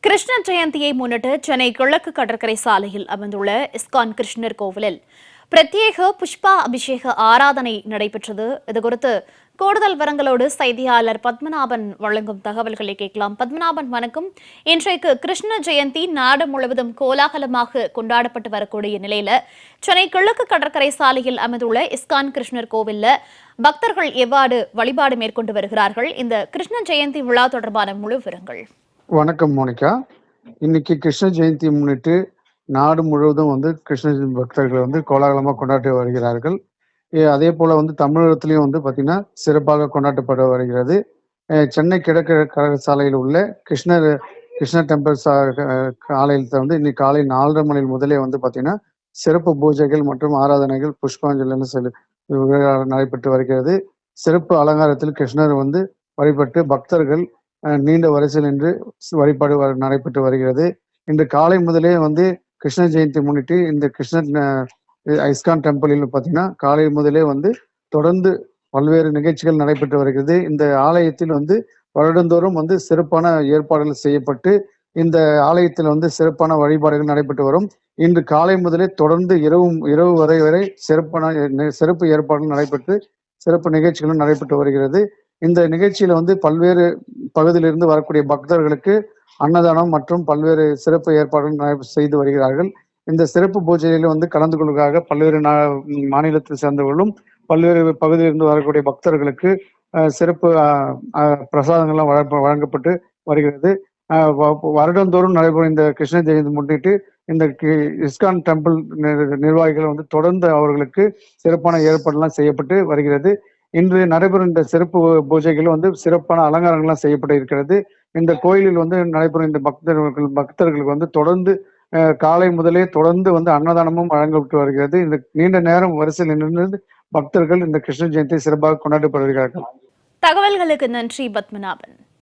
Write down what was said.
கிருஷ்ண ஜெயந்தியை முன்னிட்டு சென்னை கிழக்கு கடற்கரை சாலையில் அமைந்துள்ள இஸ்கான் கிருஷ்ணர் கோவிலில் பிரத்யேக புஷ்பா அபிஷேக ஆராதனை நடைபெற்றது. இதுகுறித்து கூடுதல் விவரங்களோடு செய்தியாளர் பத்மநாபன் வழங்கும் தகவல்களை கேட்கலாம். பத்மநாபன், வணக்கம். இன்றைக்கு கிருஷ்ண ஜெயந்தி நாடு முழுவதும் கோலாகலமாக கொண்டாடப்பட்டு வரக்கூடிய நிலையில சென்னை கிழக்கு கடற்கரை சாலையில் அமைந்துள்ள இஸ்கான் கிருஷ்ணர் கோவில்ல பக்தர்கள் எவ்வாறு வழிபாடு மேற்கொண்டு வருகிறார்கள்? இந்த கிருஷ்ண ஜெயந்தி விழா தொடர்பான முழு விவரங்கள். வணக்கம் மோனிகா. இன்னைக்கு கிருஷ்ண ஜெயந்தி முன்னிட்டு நாடு முழுவதும் கிருஷ்ண பக்தர்கள் கோலாகலமாக கொண்டாடி வருகிறார்கள். அதே போல தமிழகத்திலையும் பார்த்தீங்கன்னா சிறப்பாக கொண்டாடப்பட வருகிறது. சென்னை கிழக்கு கடற்கரை சாலையில் உள்ள கிருஷ்ண டெம்பிள் ஆலயத்தில் இன்னைக்கு காலை 4:30 மணி முதலே பார்த்தீங்கன்னா சிறப்பு பூஜைகள் மற்றும் ஆராதனைகள் புஷ்பாஞ்சலி நடைபெற்று வருகிறது. சிறப்பு அலங்காரத்தில் கிருஷ்ணர் வழிபட்டு பக்தர்கள் நீண்ட வரிசையில் நின்று வழிபாடு நடைபெற்று வருகிறது. இன்று காலை முதலே கிருஷ்ண ஜெயந்தி முன்னிட்டு இந்த இஸ்கான் டெம்பிளில் பார்த்தீங்கன்னா காலை முதலே தொடர்ந்து பல்வேறு நிகழ்ச்சிகள் நடைபெற்று வருகிறது. இந்த ஆலயத்தில் வருடந்தோறும் சிறப்பான ஏற்பாடுகள் செய்யப்பட்டு இந்த ஆலயத்தில் சிறப்பான வழிபாடுகள் நடைபெற்று வரும். இன்று காலை முதலே தொடர்ந்து இரவு வரை சிறப்பு ஏற்பாடுகள் நடைபெற்று சிறப்பு நிகழ்ச்சிகளும் நடைபெற்று வருகிறது. இந்த நிகழ்ச்சியில பல்வேறு பகுதியிலிருந்து வரக்கூடிய பக்தர்களுக்கு அன்னதானம் மற்றும் பல்வேறு சிறப்பு ஏற்பாடுகள் செய்து வருகிறார்கள். இந்த சிறப்பு பூஜையில கலந்து கொள்வதற்காக பல்வேறு மாநிலத்தை சேர்ந்தவர்களும் பல்வேறு பகுதியிலிருந்து வரக்கூடிய பக்தர்களுக்கு சிறப்பு பிரசாதங்கள்லாம் வழங்கப்பட்டு வருகிறது. வருடந்தோறும் நடைபெறும் இந்த கிருஷ்ண ஜெயந்தி முன்னிட்டு இந்த இஸ்கான் டெம்பிள் நிர்வாகிகள் தொடர்ந்து அவர்களுக்கு சிறப்பான ஏற்பாடுலாம் செய்யப்பட்டு வருகிறது. இன்று நடைபெறும் இந்த சிறப்பு பூஜைகள் சிறப்பான அலங்காரங்கள்லாம் செய்யப்பட்டு இருக்கிறது. இந்த கோயிலில் நடைபெறும் இந்த பக்தர்களுக்கு தொடர்ந்து காலை முதலே தொடர்ந்து அன்னதானமும் வழங்கப்பட்டு வருகிறது. இந்த நீண்ட நேரம் வரிசையில் நின்று பக்தர்கள் இந்த கிருஷ்ண ஜெயந்தி சிறப்பாக கொண்டாடப்படுகிறார்கள். தகவல்களுக்கு நன்றி பத்மநாபன்.